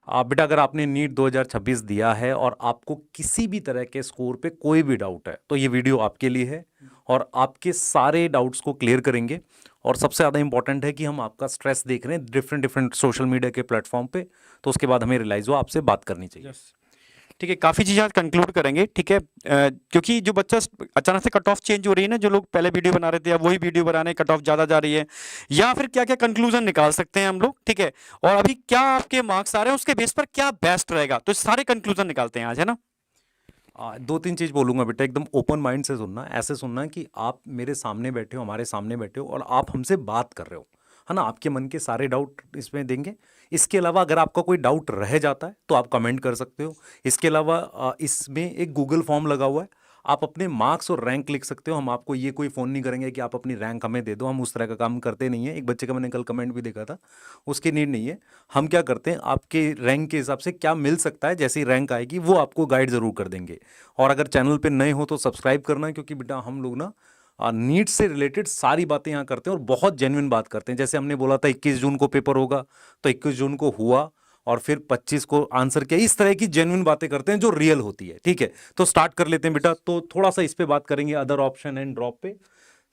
बेटा अगर आपने नीट 2026 दिया है और आपको किसी भी तरह के स्कोर पे कोई भी डाउट है तो ये वीडियो आपके लिए है और आपके सारे डाउट्स को क्लियर करेंगे। और सबसे ज़्यादा इंपॉर्टेंट है कि हम आपका स्ट्रेस देख रहे हैं डिफरेंट डिफरेंट सोशल मीडिया के प्लेटफॉर्म पे, तो उसके बाद हमें रियलाइज़ हुआ आपसे बात करनी चाहिए। यस, ठीक है, काफ़ी चीज़ें आज कंक्लूड करेंगे, ठीक है। क्योंकि जो बच्चा अचानक से कट ऑफ चेंज हो रही है ना, जो लोग पहले वीडियो बना रहे थे अब वही वीडियो बना रहे हैं, कट ऑफ ज़्यादा जा रही है, या फिर क्या क्या कंक्लूजन निकाल सकते हैं हम लोग, ठीक है, और अभी क्या आपके मार्क्स आ रहे हैं उसके बेस पर क्या बेस्ट रहेगा, तो सारे कंक्लूजन निकालते हैं आज, है ना। दो तीन चीज़ बोलूंगा बेटा, एकदम ओपन माइंड से सुनना। ऐसे सुनना कि आप मेरे सामने बैठे हो, हमारे सामने बैठे हो और आप हमसे बात कर रहे हो, है ना। आपके मन के सारे डाउट इसमें देंगे। इसके अलावा अगर आपका कोई डाउट रह जाता है तो आप कमेंट कर सकते हो। इसके अलावा इसमें एक गूगल फॉर्म लगा हुआ है, आप अपने मार्क्स और रैंक लिख सकते हो। हम आपको ये कोई फ़ोन नहीं करेंगे कि आप अपनी रैंक हमें दे दो, हम उस तरह का काम करते नहीं है। एक बच्चे का मैंने कल कमेंट भी देखा था, उसकी नीड नहीं है। हम क्या करते हैं, आपके रैंक के हिसाब से क्या मिल सकता है, जैसी रैंक आएगी वो आपको गाइड ज़रूर कर देंगे। और अगर चैनल पे नए हो तो सब्सक्राइब करना, क्योंकि बेटा हम लोग ना नीट से रिलेटेड सारी बातें यहाँ करते हैं और बहुत जेन्युइन बात करते हैं। जैसे हमने बोला था 21 जून को पेपर होगा, तो 21 जून को हुआ और फिर 25 को आंसर किया। इस तरह की जेन्युइन बातें करते हैं जो रियल होती है, ठीक है। तो स्टार्ट कर लेते हैं बेटा। तो थोड़ा सा इस पे बात करेंगे, अदर ऑप्शन एंड ड्रॉप पे।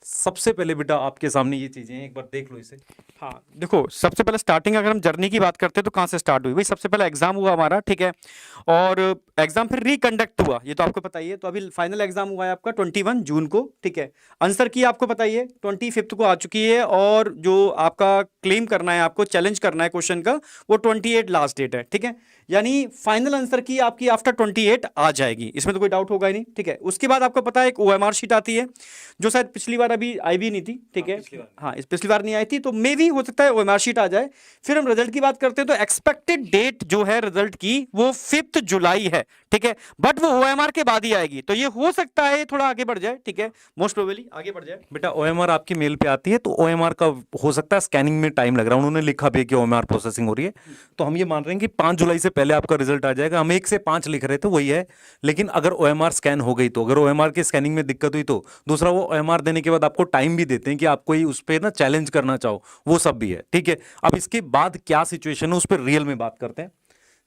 सबसे पहले बेटा आपके सामने ये चीजें हैं, एक बार देख लो इसे। हाँ देखो, सबसे पहले स्टार्टिंग अगर हम जर्नी की बात करते हैं तो कहाँ से स्टार्ट हुई भाई, सबसे पहला एग्जाम हुआ हमारा, ठीक है, और एग्जाम फिर रिकंडक्ट हुआ, ये तो आपको पता ही है। तो अभी फाइनल एग्जाम हुआ है आपका 21 जून को, ठीक है। आंसर की आपको पता ही है 25 को आ चुकी है, और जो आपका क्लेम करना है, आपको चैलेंज करना है क्वेश्चन का, वो 28 लास्ट डेट है, ठीक है। यानी फाइनल आंसर की आपकी आफ्टर 28 आ जाएगी, इसमें तो कोई डाउट होगा ही नहीं, ठीक है। उसके बाद आपको पता है एक ओएमआर शीट आती है, जो शायद पिछली बार अभी आई भी नहीं थी, ठीक है। हाँ, इस पिछली बार नहीं आई थी, तो मे भी हो सकता है ओएमआर शीट आ जाए। फिर हम रिजल्ट की बात करते हैं तो एक्सपेक्टेड डेट जो है रिजल्ट की वो 5 जुलाई है, ठीक है, बट वो ओएमआर के बाद ही आएगी, तो ये हो सकता है थोड़ा आगे बढ़ जाए, ठीक है, मोस्ट प्रोबेबली आगे बढ़ जाए। बेटा ओएमआर आपकी मेल पे आती है, तो ओएमआर का हो सकता है स्कैनिंग में टाइम लग रहा है। उन्होंने लिखा भी है कि ओएमआर प्रोसेसिंग हो रही है, तो हम ये मान रहे हैं कि 5 जुलाई से पहले आपका रिजल्ट आ जाएगा। हम 1 से 5 लिख रहे थे, वही है। लेकिन अगर ओएमआर स्कैन हो गई तो, अगर ओएमआर की स्कैनिंग में दिक्कत हुई तो, दूसरा वो ओएमआर देने के बाद आपको टाइम भी देते हैं कि आप कोई उस पर ना चैलेंज करना चाहो, वो सब भी है, ठीक है। अब इसके बाद क्या सिचुएशन है उस पर रियल में बात करते हैं।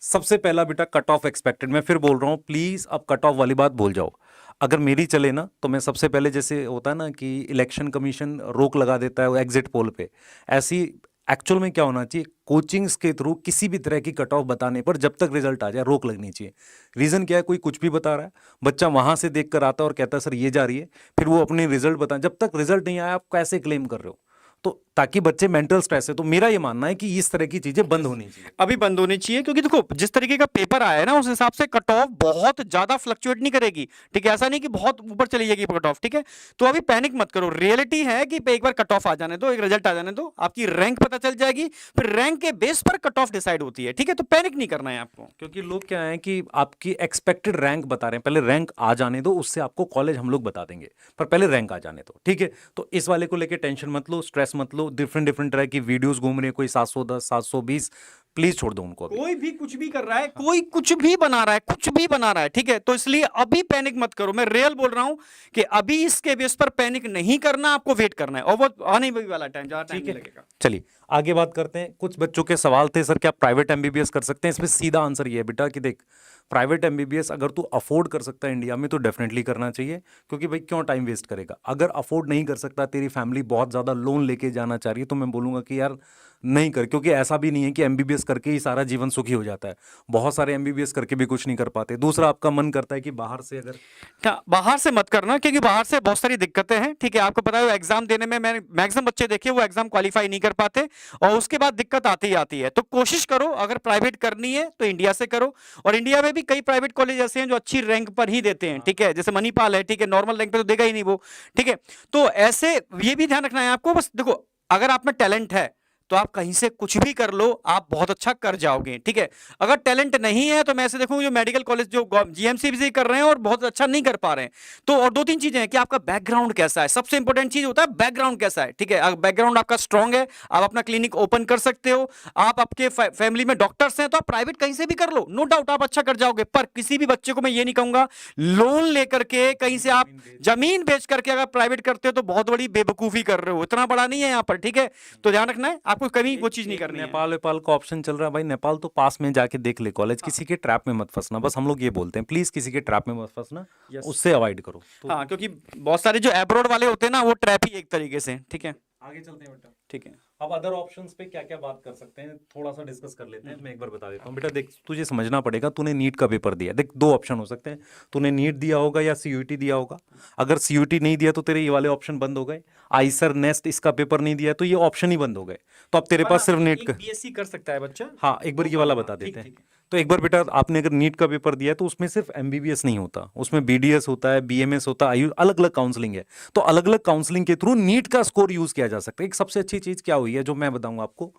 सबसे पहला बेटा कट ऑफ एक्सपेक्टेड। मैं फिर बोल रहा हूं, प्लीज अब कट ऑफ वाली बात भूल जाओ। अगर मेरी चले ना तो मैं सबसे पहले, जैसे होता है ना कि इलेक्शन कमीशन रोक लगा देता है एग्जिट पोल पे, ऐसी एक्चुअल में क्या होना चाहिए, कोचिंग्स के थ्रू किसी भी तरह की कट ऑफ बताने पर जब तक रिजल्ट आ जाए रोक लगनी चाहिए। रीजन क्या है, कोई कुछ भी बता रहा है, बच्चा वहां से देख कर आता है और कहता है सर ये जा रही है, फिर वो अपने रिजल्ट बताएं। जब तक रिजल्ट नहीं आया आप कैसे क्लेम कर रहे हो, तो ताकि बच्चे मेंटल स्ट्रेस है। तो मेरा ये मानना है कि इस तरह की चीजें बंद होनी चाहिए, अभी बंद होनी चाहिए, क्योंकि देखो जिस तरीके का पेपर आया है ना, उस हिसाब से कट ऑफ बहुत ज्यादा फ्लक्चुएट नहीं करेगी, ठीक है, ऐसा नहीं कि बहुत ऊपर चली जाएगी कट ऑफ, ठीक है। तो अभी पैनिक मत करो, रियलिटी है कि एक बार कट ऑफ आ जाने दो, एक रिजल्ट आ जाने दो, आपकी रैंक पता चल जाएगी, फिर रैंक के बेस पर कट ऑफ डिसाइड होती है, ठीक है। तो पैनिक नहीं करना है आपको, क्योंकि लोग क्या है कि आपकी एक्सपेक्टेड रैंक बता रहे हैं। पहले रैंक आ जाने दो, उससे आपको कॉलेज हम लोग बता देंगे, पर पहले रैंक आ जाने दो, ठीक है। तो इस वाले को लेके टेंशन मत लो, स्ट्रेस मत लो। डिफरेंट डिफरेंट तरह की वीडियोस घूम रही है, कोई 710 720, प्लीज छोड़ दो उनको अभी। कोई भी कुछ भी कर रहा है, कोई कुछ भी बना रहा है, कुछ भी बना रहा है, ठीक है। तो इसलिए अभी पैनिक मत करो, मैं रियल बोल रहा हूं कि अभी इसके बेस पर पैनिक नहीं करना, आपको वेट करना है, और वो आने भी वाला टाइम, जहां टाइम लगेगा। चलिए आगे बात करते हैं। कुछ बच्चों के सवाल थे, सर क्या प्राइवेट एमबीबीएस कर सकते हैं? इसमें सीधा आंसर ये है बेटा कि देख, प्राइवेट एमबीबीएस अगर तू अफोर्ड कर सकता है इंडिया में तो डेफिनेटली करना चाहिए, क्योंकि भाई क्यों टाइम वेस्ट करेगा। अगर अफोर्ड नहीं कर सकता, तेरी फैमिली बहुत ज़्यादा लोन लेके जाना चाह रही है, तो मैं बोलूँगा कि यार नहीं कर। क्योंकि ऐसा भी नहीं है कि एमबीबीएस करके ही सारा जीवन सुखी हो जाता है, बहुत सारे एमबीबीएस करके भी कुछ नहीं कर पाते। दूसरा, आपका मन करता है कि बाहर से, अगर बाहर से मत करना, क्योंकि बाहर से बहुत सारी दिक्कतें हैं, ठीक है। आपको पता है एग्जाम देने में, मैंने मैक्सिमम बच्चे देखे वो एग्जाम क्वालिफाई नहीं कर पाते, और उसके बाद दिक्कत आती ही आती है। तो कोशिश करो, अगर प्राइवेट करनी है तो इंडिया से करो, और इंडिया में भी कई प्राइवेट कॉलेज ऐसे हैं जो अच्छी रैंक पर ही देते हैं, ठीक है, जैसे मणिपाल है, ठीक है, नॉर्मल रैंक पे तो देगा ही नहीं वो, ठीक है। तो ऐसे ये भी ध्यान रखना है आपको। बस देखो, अगर आप में टैलेंट है तो आप कहीं से कुछ भी कर लो, आप बहुत अच्छा कर जाओगे, ठीक है। अगर टैलेंट नहीं है तो मैं ऐसे देखूं जो मेडिकल कॉलेज जो जीएमसी भी कर रहे हैं और बहुत अच्छा नहीं कर पा रहे हैं। तो और दो तीन चीजें हैं कि आपका बैकग्राउंड कैसा है, सबसे इंपॉर्टेंट चीज होता है बैकग्राउंड कैसा है, ठीक है। अगर बैकग्राउंड आपका स्ट्रांग है, आप अपना क्लिनिक ओपन कर सकते हो, आप आपके फैमिली में डॉक्टर्स हैं, तो आप प्राइवेट कहीं से भी कर लो, नो डाउट आप अच्छा कर जाओगे। पर किसी भी बच्चे को मैं ये नहीं कहूंगा लोन लेकर के कहीं से आप जमीन बेच करके अगर प्राइवेट करते हो तो बहुत बड़ी बेवकूफी कर रहे हो, इतना बड़ा नहीं है यहाँ पर, ठीक है। तो ध्यान रखना है, आप आपको कभी वो चीज नहीं करनी है। नेपाल वेपाल का ऑप्शन चल रहा है भाई, नेपाल तो पास में जाके देख ले कॉलेज, किसी के ट्रैप में मत फंसना, बस हम लोग ये बोलते हैं प्लीज किसी के ट्रैप में मत फंसना, Yes. उससे अवॉइड करो। तो हाँ, क्योंकि बहुत सारे जो एब्रोड वाले होते हैं ना, वो ट्रैप ही एक तरीके से। ठीक है, आगे चलते हैं बेटा। ठीक है। अब अदर ऑप्शंस पे क्या क्या बात कर सकते हैं थोड़ा सा डिस्कस कर लेते हैं। मैं एक बार बता देता हूँ बेटा, देख तुझे समझना पड़ेगा, तूने नीट का पेपर दिया, देख दो ऑप्शन हो सकते हैं, तूने नीट दिया होगा या सीयूईटी दिया होगा। अगर सीयूईटी नहीं दिया तो तेरे ये वाले ऑप्शन बंद हो गए, आईसर नेस्ट इसका पेपर नहीं दिया तो ये ऑप्शन ही बंद हो गए, तो अब तेरे पास सिर्फ नीट का। बीएससी कर सकता है बच्चा। हाँ एक बार ये वाला बता ठीक, देते हैं। ठीक है। तो एक बार बेटा आपने अगर नीट का पेपर दिया तो उसमें सिर्फ एमबीबीएस नहीं होता, उसमें बीडीएस होता है, बीएमएस होता है, आयु अलग अलग काउंसलिंग है। तो अलग अलग काउंसलिंग के थ्रू नीट का स्कोर यूज किया जा सकता है। एक सबसे अच्छी चीज क्या हुई है जो मैं बताऊंगा आपको,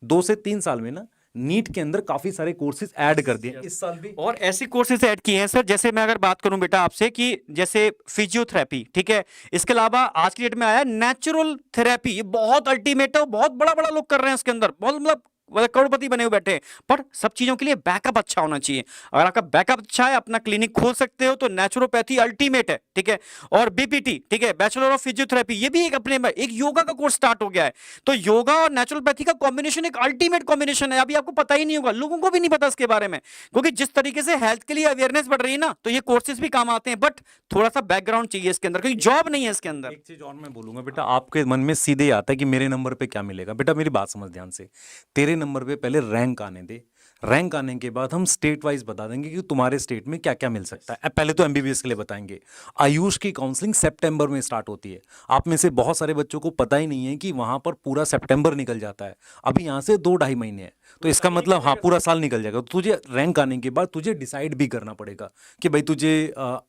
2 से 3 साल में ना नीट के अंदर काफी सारे कोर्सेज ऐड कर दिए इस साल भी। और ऐसे कोर्सेज ऐड किए हैं सर, जैसे मैं अगर बात करूं बेटा आपसे कि जैसे फिजियोथेरेपी, ठीक है, इसके अलावा आज की डेट में आया नेचुरल थेरेपी, ये बहुत अल्टीमेट है, बहुत बड़ा बड़ा लोग कर रहे हैं इसके अंदर, बहुत मतलब करोड़पति बने हुए बैठे हैं। पर सब चीजों के लिए बैकअप अच्छा होना चाहिए। अगर आपका बैकअप अच्छा है, अपना क्लिनिक खोल सकते हो, तो नेचुरोपैथी अल्टीमेट है। ठीक है, और बीपीटी, ठीक है, बैचलर ऑफ फिजियोथेरेपी, ये भी एक अपने में एक योगा का कोर्स स्टार्ट हो गया है। तो योगा और नेचुरोपैथी का कॉम्बिनेशन एक अल्टीमेट कॉम्बिनेशन है। अभी आपको पता ही नहीं होगा, लोगों को भी नहीं पता इसके बारे में, क्योंकि जिस तरीके से हेल्थ के लिए अवेयरनेस बढ़ रही है ना, तो ये कोर्सेज भी काम आते हैं, बट थोड़ा सा बैकग्राउंड चाहिए इसके अंदर, क्योंकि जॉब नहीं है इसके अंदर। एक चीज और मैं बोलूंगा बेटा, आपके मन में सीधे ही आता है कि मेरे नंबर पे क्या मिलेगा। बेटा मेरी बात समझ ध्यान से, तेरे नंबर पे पहले रैंक आने दे, रैंक आने के बाद हम स्टेट वाइज बता देंगे कि तुम्हारे स्टेट में क्या क्या मिल सकता है। पहले तो एमबीबीएस के लिए बताएंगे। आयुष की काउंसलिंग सितंबर में स्टार्ट होती है। आप में से बहुत सारे बच्चों को पता ही नहीं है कि वहां पर पूरा सितंबर निकल जाता है। अभी यहाँ से 2-2.5 महीने हैं, तो इसका मतलब हाँ पूरा साल निकल जाएगा। तो तुझे रैंक आने के बाद तुझे डिसाइड भी करना पड़ेगा कि भाई तुझे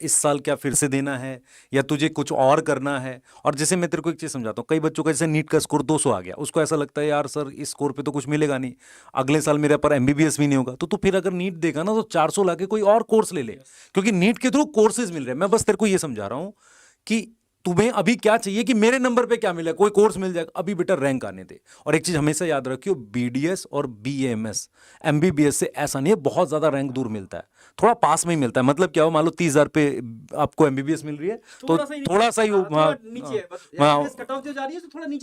इस साल क्या फिर से देना है या तुझे कुछ और करना है। और जैसे मैं तेरे को एक चीज़ समझाता हूँ, कई बच्चों का जैसे नीट का स्कोर 200 आ गया, उसको ऐसा लगता है यार सर इस स्कोर पे तो कुछ मिलेगा नहीं, अगले साल मेरे पर एमबीबीएस भी नहीं होगा। तो तू फिर अगर नीट देगा ना तो 400 लाके कोई और कोर्स ले ले, क्योंकि नीट के थ्रू कोर्सेज मिल रहे हैं। मैं बस तेरे को ये समझा रहा हूँ कि तुम्हें अभी क्या चाहिए कि मेरे नंबर पे क्या मिला, कोई कोर्स मिल जाएगा, अभी बेटा रैंक आने दे। और एक चीज हमेशा याद रखियो, बीडीएस और बीएमएस एमबीबीएस से ऐसा नहीं है बहुत ज्यादा रैंक दूर मिलता है, थोड़ा पास में ही मिलता है। मतलब क्या हो, मान लो 30,000 पे आपको एमबीबीएस मिल रही है तो थोड़ा सा ही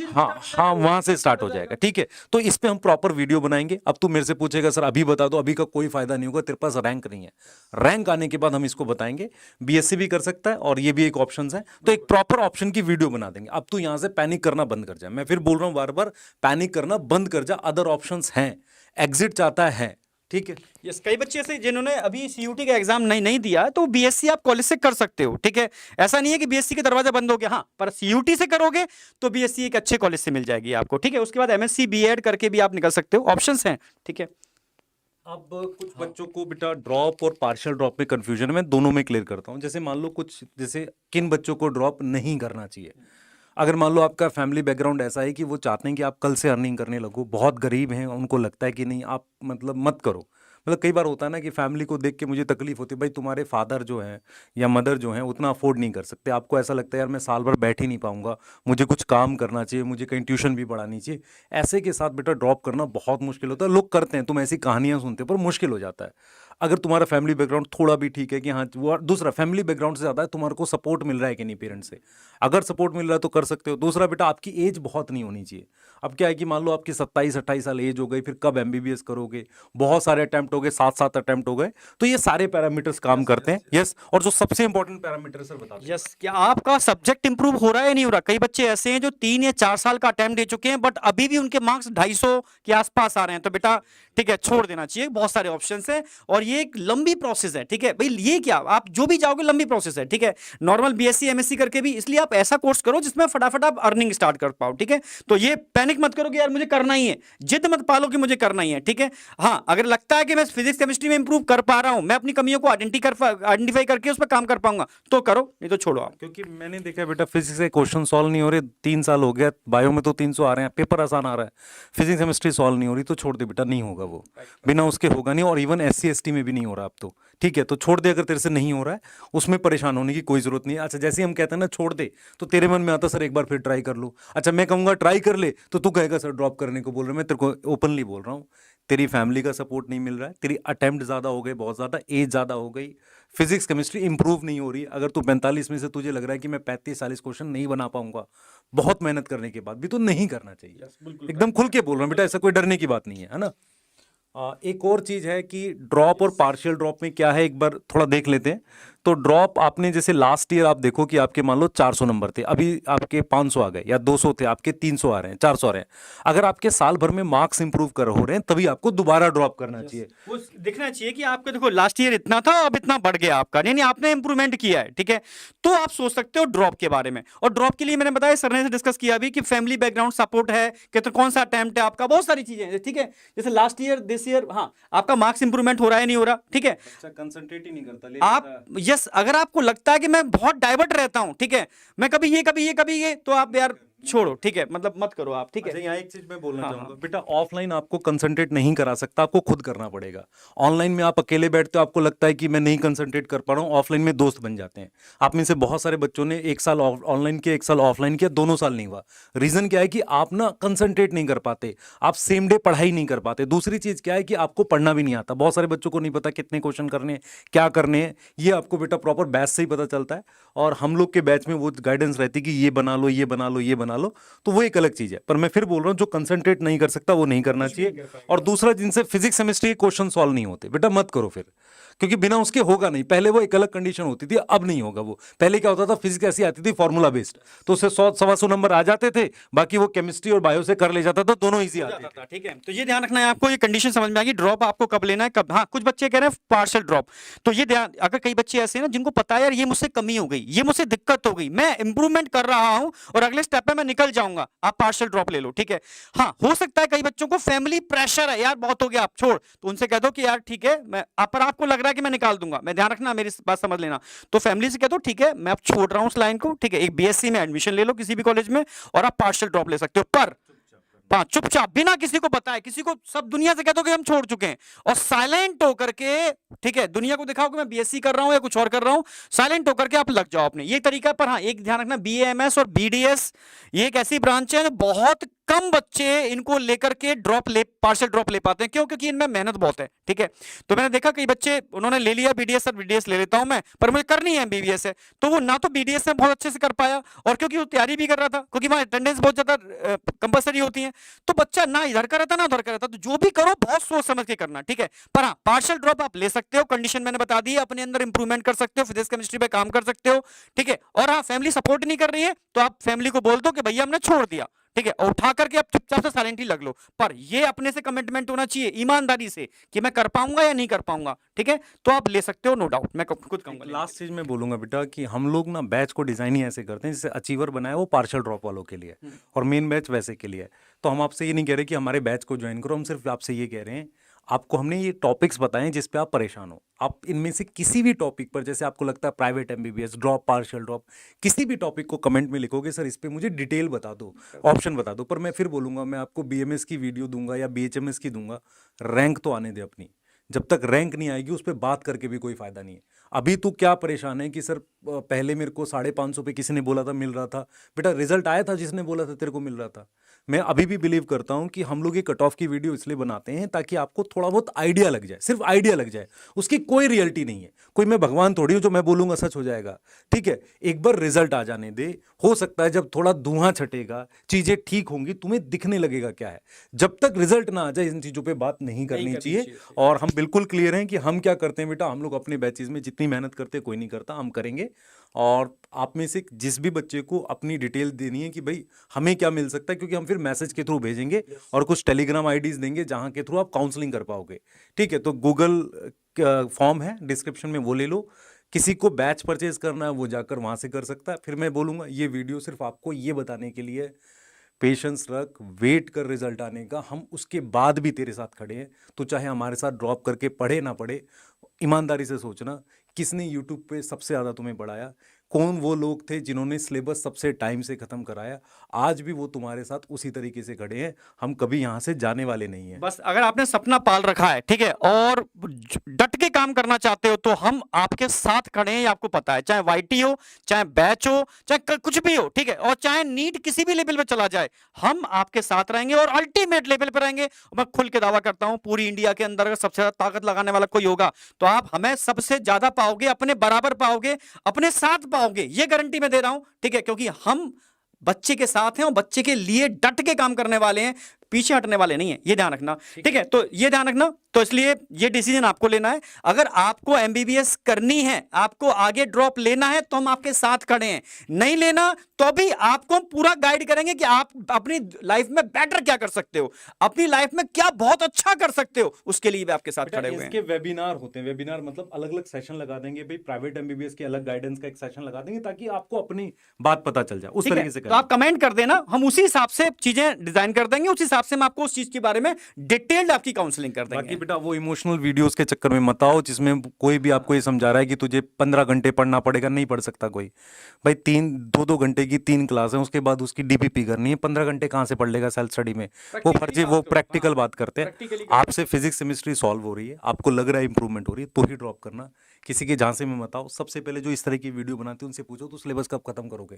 हाँ हाँ वहां से स्टार्ट हो जाएगा। ठीक है, तो इस पे हम प्रॉपर वीडियो बनाएंगे। अब तू मेरे से पूछेगा सर अभी बता दो, अभी का कोई फायदा नहीं होगा, तेरे पास रैंक नहीं है। रैंक आने के बाद हम इसको बताएंगे। बीएससी भी कर सकता है और ये भी एक ऑप्शन है, तो एक प्रॉपर ऑप्शन की वीडियो बना देंगे। अब तू यहां से पैनिक करना बंद कर जाए, मैं फिर बोल रहा हूं बार बार, पैनिक करना बंद कर जा। अदर ऑप्शंस हैं, एग्जिट चाहता है। ठीक है, यस, कई बच्चे ऐसे जिन्होंने अभी सीयूटी का एग्जाम नहीं दिया, तो बीएससी आप कॉलेज से कर सकते हो। ठीक है, ऐसा नहीं है कि बीएससी का दरवाजा बंद हो गया, हाँ, पर सीयूटी से करोगे तो बीएससी एक अच्छे कॉलेज से मिल जाएगी आपको। ठीक है, उसके बाद एमएससी बीएड करके भी आप निकल सकते हो, ऑप्शंस हैं। ठीक है, अब कुछ बच्चों को बेटा ड्रॉप और पार्शियल ड्रॉप में कंफ्यूजन है, मैं दोनों में क्लियर करता हूँ। जैसे मान लो कुछ, जैसे किन बच्चों को ड्रॉप नहीं करना चाहिए। अगर मान लो आपका फैमिली बैकग्राउंड ऐसा है कि वो चाहते हैं कि आप कल से अर्निंग करने लगो, बहुत गरीब हैं, उनको लगता है कि नहीं आप मतलब मत करो। मतलब कई बार होता है ना कि फैमिली को देख के मुझे तकलीफ होती है, भाई तुम्हारे फादर जो हैं या मदर जो हैं उतना अफोर्ड नहीं कर सकते, आपको ऐसा लगता है यार मैं साल भर बैठ ही नहीं पाऊंगा, मुझे कुछ काम करना चाहिए, मुझे कहीं ट्यूशन भी पढ़ानी चाहिए। ऐसे के साथ बेटा ड्रॉप करना बहुत मुश्किल होता है। लोग करते हैं, तुम ऐसी कहानियां सुनते हो, पर मुश्किल हो जाता है। अगर तुम्हारा फैमिली बैकग्राउंड थोड़ा भी ठीक है कि हाँ वो, दूसरा फैमिली बैकग्राउंड से ज़्यादा है तुम्हारे को सपोर्ट मिल रहा है कि नहीं पेरेंट्स से, अगर सपोर्ट मिल रहा है तो कर सकते हो। दूसरा बेटा आपकी एज बहुत नहीं होनी चाहिए। अब क्या है कि मान लो आपकी 27-28 साल एज हो गई, फिर कब एमबीबीएस करोगे, बहुत सारे अटेम्प्ट हो गए, 7 अटेम्प्ट हो गए, तो ये सारे पैरामीटर्स काम करते हैं। यस, और जो सबसे इंपॉर्टेंट पैरामीटर सर बता दो, यस, क्या आपका सब्जेक्ट इंप्रूव हो रहा है या नहीं हो रहा। कई बच्चे ऐसे हैं जो 3 या 4 साल का अटेम्प्ट दे चुके हैं, बट अभी भी उनके मार्क्स 250 के आसपास आ रहे हैं, तो बेटा ठीक है छोड़ देना चाहिए। बहुत सारे ऑप्शंस हैं और ये एक लंबी प्रोसेस है। ठीक है भाई, ये क्या आप जो भी जाओगे लंबी प्रोसेस है। ठीक है, नॉर्मल बीएससी एमएससी करके भी, इसलिए आप ऐसा कोर्स करो जिसमें फटाफट आप अर्निंग स्टार्ट कर पाओ। ठीक है, तो ये पैनिक मत करो कि यार मुझे करना ही है, जिद मत पालो कि मुझे करना ही है। ठीक है, हाँ, अगर लगता है कि मैं फिजिक्स केमिस्ट्री में इंप्रूव कर पा रहा हूं, मैं अपनी कमियों को आइडेंटिफाई करके उस पर काम कर पाऊंगा, तो करो, नहीं तो छोड़ो आप। क्योंकि मैंने देखा बेटा फिजिक्स के क्वेश्चन सॉल्व नहीं हो रहे, 3 साल हो गया, बायो में तो 300 आ रहे हैं, पेपर आसान आ रहा है, फिजिक्स केमिस्ट्री सॉल्व नहीं हो रही, तो छोड़ दे बेटा, नहीं होगा वो, बिना उसके होगा नहीं। और इवन एससी एसटी में भी नहीं हो रहा अब तो, ठीक है, तो छोड़ दे, अगर तेरे से नहीं हो रहा है उसमें परेशान होने की कोई जरूरत नहीं है। अच्छा, जैसे ही हम कहते हैं ना छोड़ दे, तो तेरे मन में आता सर एक बार फिर ट्राई कर लो। अच्छा, मैं कहूँगा ट्राई कर ले, तो तू कहेगा सर ड्रॉप करने को बोल रहे हैं। मैं तेरे को ओपनली बोल रहा हूँ, तेरी फैमिली का सपोर्ट नहीं मिल रहा है, तेरी अटेम्प्ट ज़्यादा हो गए, बहुत ज़्यादा एज ज़्यादा हो गई, फिजिक्स केमिस्ट्री इंप्रूव नहीं हो रही। अगर तू 45 में से तुझे लग रहा है कि मैं 35-40 क्वेश्चन नहीं बना पाऊंगा, बहुत मेहनत करने के बाद भी, तो नहीं करना चाहिए। एकदम खुल के बोल रहा हूँ बेटा, ऐसा कोई डरने की बात नहीं है ना। एक और चीज़ है कि ड्रॉप और पार्शियल ड्रॉप में क्या है, एक बार थोड़ा देख लेते हैं। तो ड्रॉप आपने जैसे लास्ट ईयर आप देखो कि आपके मान लो 400 नंबर थे, अभी आपके 500 आ गए, या 200 थे आपके 300 आ रहे हैं, 400 आ रहे हैं। अगर आपके साल भर में मार्क्स इंप्रूव कर हो रहे हैं, तभी आपको दोबारा ड्रॉप करना चाहिए। वो दिखना चाहिए कि आपका देखो लास्ट ईयर इतना था, अब इतना बढ़ गया आपका, नहीं नहीं आपने इंप्रूवमेंट किया है, ठीक है। तो आप सोच सकते हो ड्रॉप के बारे में। और ड्रॉप के लिए मैंने बताया, सर ने डिस्कस किया भी कि फैमिली बैकग्राउंड सपोर्ट है कि तो कौन सा अटेम्प्ट है आपका, बहुत सारी चीजें हैं, ठीक है। जैसे लास्ट ईयर दिस ईयर, हाँ आपका मार्क्स इंप्रूवमेंट हो रहा है नहीं हो रहा, ठीक है। अच्छा, कंसंट्रेट ही नहीं करता आप यस, अगर आपको लगता है कि मैं बहुत डाइवर्ट रहता हूं, ठीक है, मैं कभी ये कभी ये कभी ये, तो आप यार छोड़ो, ठीक है, मतलब मत करो आप, ठीक है। अच्छा, यहाँ एक चीज मैं बोलना हाँ, चाहूंगा हाँ। बेटा, ऑफलाइन आपको कंसंट्रेट नहीं करा सकता, आपको खुद करना पड़ेगा। ऑनलाइन में आप अकेले बैठते हो, आपको लगता है कि मैं नहीं कंसंट्रेट कर पा रहा हूँ, ऑफलाइन में दोस्त बन जाते हैं। आप में से बहुत सारे बच्चों ने 1 साल ऑनलाइन किया, 1 साल ऑफलाइन किया, दोनों साल नहीं हुआ। रीजन क्या है कि आप ना कंसंट्रेट नहीं कर पाते, आप सेम डे पढ़ाई नहीं कर पाते। दूसरी चीज क्या है कि आपको पढ़ना भी नहीं आता। बहुत सारे बच्चों को नहीं पता कितने क्वेश्चन करने हैं, क्या करने हैं, ये आपको बेटा प्रॉपर बैच से ही पता चलता है। और हम लोग के बैच में वो गाइडेंस रहती है कि ये बना लो, ये बना लो, ये बना लो, तो वो एक अलग चीज है। पर मैं फिर बोल रहा हूँ, जो कंसंट्रेट नहीं कर सकता वो नहीं करना चाहिए। और दूसरा, जिनसे फिजिक्स केमिस्ट्री के क्वेश्चन सॉल्व नहीं होते, बेटा मत करो फिर, क्योंकि बिना उसके होगा नहीं। पहले वो एक अलग कंडीशन होती थी, अब नहीं होगा वो। पहले क्या होता था, फिजिक्स ऐसी आती थी फॉर्मूला बेस्ड, तो उससे 100-125 नंबर आ जाते थे, बाकी वो केमिस्ट्री और बायो से कर ले जाता था, दोनों ईजी आते थे। ठीक है, तो ये ध्यान रखना है आपको, ये कंडीशन समझ में आ गई। ड्रॉप आपको कब लेना है, कब। हाँ, कुछ बच्चे कह रहे हैं पार्शियल ड्रॉप, तो ये ध्यान, अगर कई बच्चे ऐसे हैं ना जिनको पता है यार ये मुझसे कमी हो गई, ये मुझसे दिक्कत हो गई, मैं इंप्रूवमेंट कर रहा हूं और अगले स्टेप पे मैं निकल जाऊंगा, आप पार्शियल ड्रॉप ले लो, ठीक है। हाँ, हो सकता है कई बच्चों को फैमिली प्रेशर है, यार बहुत हो गया आप छोड़, तो उनसे कह दो कि यार ठीक है, मैं आप, पर आपको लग रहा है कि मैं निकाल दूंगा, मैं ध्यान रखना, मेरी बात समझ लेना। तो फैमिली से कह दो ठीक है, मैं अब छोड़ रहा हूं उस लाइन को, ठीक है, एक बीएससी में एडमिशन ले लो किसी भी कॉलेज में, और आप पार्शियल ड्रॉप ले सकते हो, पर हाँ चुपचाप, बिना किसी को बताए, किसी को, सब दुनिया से कह दो कि हम छोड़ चुके हैं, और साइलेंट होकर के, ठीक है, दुनिया को दिखाओ कि मैं बीएससी कर रहा हूं या कुछ और कर रहा हूं, साइलेंट होकर के आप लग जाओ अपने, ये तरीका। पर हाँ, एक ध्यान रखना, बीएएमएस और बीडीएस ये एक ऐसी ब्रांच है जो बहुत कम बच्चे इनको लेकर के पार्शियल ड्रॉप ले पाते हैं। क्यों? क्योंकि इनमें मेहनत बहुत है, ठीक है। तो मैंने देखा कई बच्चे उन्होंने ले लिया बीडीएस, सर बीडीएस ले लेता हूं मैं, पर मुझे करनी है एमबीबीएस है, तो वो ना तो बीडीएस में बहुत अच्छे से कर पाया, और क्योंकि वो तैयारी भी कर रहा था, क्योंकि वहां अटेंडेंस बहुत ज्यादा कंपलसरी होती है, तो बच्चा ना इधर का रहता ना उधर का रहता। तो जो भी करो बहुत सोच समझ के करना, ठीक है। पर हाँ, पार्शियल ड्रॉप आप ले सकते हो, कंडीशन मैंने बता दी है, अपने अंदर इंप्रूवमेंट कर सकते हो, फिजिक्स केमिस्ट्री पे काम कर सकते हो, ठीक है। और हाँ, फैमिली सपोर्ट नहीं कर रही है तो आप फैमिली को बोल दो कि भैया हमने छोड़ दिया, ठीक है, और उठा करके आप चुपचाप से साइलेंटली लग लो। पर ये अपने से कमिटमेंट होना चाहिए ईमानदारी से कि मैं कर पाऊंगा या नहीं कर पाऊंगा, ठीक है। तो आप ले सकते हो, नो डाउट। मैं खुद कहूंगा। लास्ट चीज मैं बोलूंगा बेटा कि हम लोग ना बैच को डिजाइन ही ऐसे करते हैं, जैसे अचीवर बनाया वो पार्शियल ड्रॉप वालों के लिए और मेन बैच वैसे के लिए है। तो हम आपसे ये नहीं कह रहे कि हमारे बैच को ज्वाइन करो, हम सिर्फ आपसे ये कह रहे हैं, आपको हमने ये टॉपिक्स बताएं जिस पे आप परेशान हो। आप इनमें से किसी भी टॉपिक पर, जैसे आपको लगता है private MBBS drop, partial drop, किसी भी टॉपिक को कमेंट में लिखोगे सर इस पे मुझे डिटेल बता दो, ऑप्शन बता दो, पर मैं फिर बोलूंगा मैं आपको बीएमएस की वीडियो दूंगा या बीएचएमएस की दूंगा, रैंक तो आने दे अपनी। जब तक रैंक नहीं आएगी उस पर बात करके भी कोई फायदा नहीं है। अभी तू क्या परेशान है कि सर पहले मेरे को 550 पे किसी ने बोला था मिल रहा था, बेटा रिजल्ट आया था जिसने बोला था तेरे को मिल रहा था। मैं अभी भी बिलीव करता हूं कि हम लोग ये कट ऑफ की वीडियो इसलिए बनाते हैं ताकि आपको थोड़ा बहुत आइडिया लग जाए, सिर्फ आइडिया लग जाए, उसकी कोई रियलिटी नहीं है, कोई मैं भगवान थोड़ी हूं जो मैं बोलूंगा सच हो जाएगा, ठीक है। एक बार रिजल्ट आ जाने दे, हो सकता है जब थोड़ा धुआं छटेगा, चीजें ठीक होंगी, तुम्हें दिखने लगेगा क्या है। जब तक रिजल्ट ना आ जाए इन चीजों पर बात नहीं करनी चाहिए। और हम बिल्कुल क्लियर हैं कि हम क्या करते हैं बेटा, हम लोग अपने बैचेज में जितनी मेहनत करते हैं कोई नहीं करता, हम करेंगे। और आप में से जिस भी बच्चे को अपनी डिटेल देनी है कि भाई हमें क्या मिल सकता है, क्योंकि हम फिर मैसेज के थ्रू भेजेंगे और कुछ टेलीग्राम आईडीज देंगे जहां के थ्रू आप काउंसलिंग कर पाओगे, ठीक है। तो गूगल फॉर्म है डिस्क्रिप्शन में, वो ले लो। किसी को बैच परचेज करना है वो जाकर वहां से कर सकता है। फिर मैं बोलूंगा ये वीडियो सिर्फ आपको ये बताने के लिए, पेशेंस रख, वेट कर रिजल्ट आने का, हम उसके बाद भी तेरे साथ खड़े हैं। तो चाहे हमारे साथ ड्रॉप करके पढ़े ना पढ़े, ईमानदारी से सोचना, किसने यूट्यूब पे सबसे ज़्यादा तुम्हें पढ़ाया, कौन वो लोग थे जिन्होंने सिलेबस सबसे टाइम से खत्म कराया, आज भी वो तुम्हारे साथ उसी तरीके से खड़े हैं, हम कभी यहाँ से जाने वाले नहीं हैं। बस अगर आपने सपना पाल रखा है, ठीक है, और डट के काम करना चाहते हो, तो हम आपके साथ खड़े हैं, ये आपको पता है। चाहे वाईटी हो, चाहे बैच हो, चाहे कुछ भी हो, ठीक है, और चाहे नीट किसी भी लेवल पे चला जाए, हम आपके साथ रहेंगे और अल्टीमेट लेवल पे रहेंगे। मैं खुल के दावा करता हूं, पूरी इंडिया के अंदर अगर सबसे ज्यादा ताकत लगाने वाला कोई होगा तो आप हमें सबसे ज्यादा पाओगे, अपने बराबर पाओगे, अपने साथ पाओगे, ये गारंटी मैं दे रहा हूं, ठीक है, क्योंकि हम बच्चे के साथ हैं और बच्चे के लिए डट के काम करने वाले हैं, पीछे हटने वाले नहीं है, ये ध्यान रखना, ठीक है। तो ये ध्यान रखना, तो इसलिए ये डिसीजन आपको लेना है। अगर आपको एमबीबीएस करनी है, आपको आगे ड्रॉप लेना है, तो हम आपके साथ खड़े हैं। नहीं लेना तो भी आपको पूरा गाइड करेंगे कि आप अपनी लाइफ में बेटर क्या कर सकते हो, अपनी लाइफ में क्या बहुत अच्छा कर सकते हो, उसके लिए भी आपके साथ खड़े हुए हैं। इसके वेबिनार होते हैं, वेबिनार मतलब अलग अलग सेशन लगा देंगे भाई, प्राइवेट एमबीबीएस के अलग गाइडेंस का एक सेशन लगा देंगे ताकि आपको अपनी बात पता चल जाए, उस तरीके से तो आप कमेंट कर देना, हम उसी हिसाब से चीजें डिजाइन कर देंगे, उस हिसाब से हम आपको उस चीज के बारे में डिटेल्ड आपकी काउंसलिंग कर देंगे। बाकी बेटा वो इमोशनल वीडियोस के चक्कर में मत आओ जिसमें कोई भी आपको ये समझा रहा है कि तुझे 15 घंटे पढ़ना पड़ेगा, नहीं पढ़ सकता कोई भाई। 2-2 घंटे की 3 क्लास है, उसके बाद उसकी डीपीपी करनी है, 15 घंटे कहाँ से पढ़ लेगा सेल्फ स्टडी में। वो फर्जी, वो प्रैक्टिकल बात करते हैं। आपसे फिजिक्स केमिस्ट्री सॉल्व हो रही है, आपको लग रहा है इंप्रूवमेंट हो रही है, तो ही ड्रॉप करना, किसी के झांसे में मत आओ। सबसे पहले जो इस तरह की वीडियो बनाते हैं उनसे पूछो तो सिलेबस कब खत्म करोगे,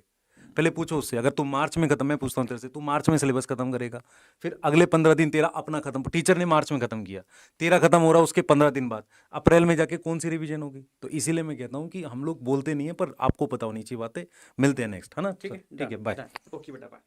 पहले पूछो उससे। अगर तुम मार्च में खत्म, मैं पूछता हूँ तेरे से, तू मार्च में सिलेबस खत्म करेगा, फिर अगले 15 दिन तेरा अपना खत्म, टीचर ने मार्च में खत्म किया, तेरा खत्म हो रहा उसके 15 दिन बाद, अप्रैल में जाके कौन सी रिवीजन होगी। तो इसीलिए मैं कहता हूँ कि हम लोग बोलते नहीं है पर आपको पता होनी चाहिए बातें। मिलते हैं नेक्स्ट, है ना। ठीक है, बाय। ओके बेटा, बाय।